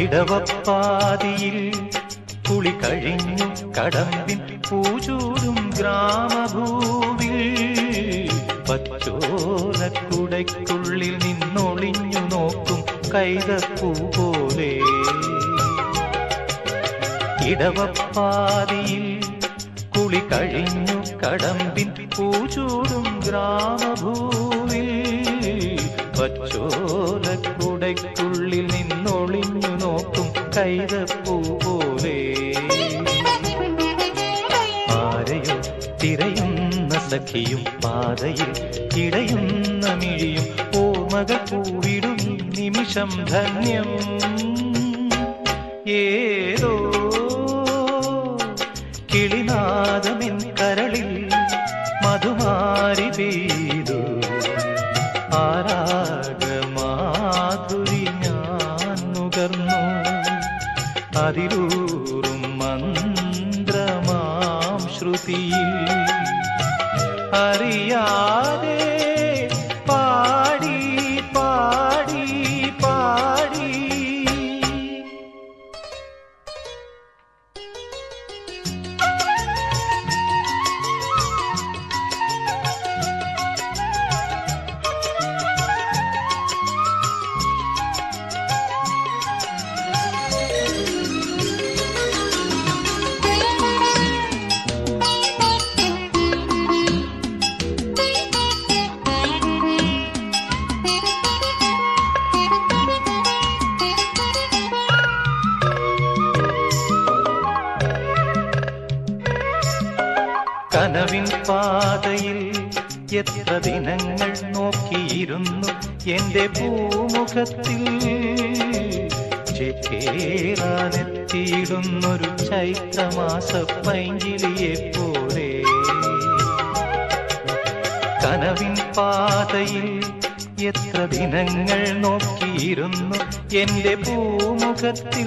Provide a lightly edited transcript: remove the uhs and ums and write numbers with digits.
ഇടവപ്പാതിയിൽ കുളി കഴിഞ്ഞു കടമ്പിൻ പൂചൂടും ഗ്രാമഭൂവിൽ പച്ചോലക്കുടയ്ക്കുള്ളിൽ നിന്നൊളിഞ്ഞു നോക്കും കൈതപ്പൂ പോലെ ഇടവപ്പാതിയിൽ കുളി കഴിഞ്ഞു കടമ്പിൻ പൂചൂടും ഗ്രാമഭൂവിൽ പച്ചോലക്കുടയ്ക്കുള്ളിൽ നിന്നൊളിഞ്ഞു നോക്കും കൈതപ്പൂ പോലെ ആരെയോ തിരയുന്ന സഖിയും പാതയിൽ ഇടയുന്ന മിഴിയും ഓർമ്മകൾ പൂവിടും നിമിഷം ധന്യം ഏതോ കിളിനാദമെൻ കരളിൽ മധുമാരി പെയ്തു ആരാഗമാധുരി ഞാൻ നുകർന്നു അതിലൂറും മന്ത്രമാം ശ്രുതിയിൽ അറിയാതെ പാടി പാടി പാടി കനവിൻ പാതയിൽ എത്ര ദിനങ്ങൾ നോക്കിയിരുന്നു എന്റെ പൂമുഖത്തിൽ ചേരാനെത്തിയിടുന്നൊരു ചൈത്രമാസ പൈങ്കിളിയെ പോലെ കനവിൻ പാതയിൽ എത്ര ദിനങ്ങൾ നോക്കിയിരുന്നു എന്റെ പൂമുഖത്തിൽ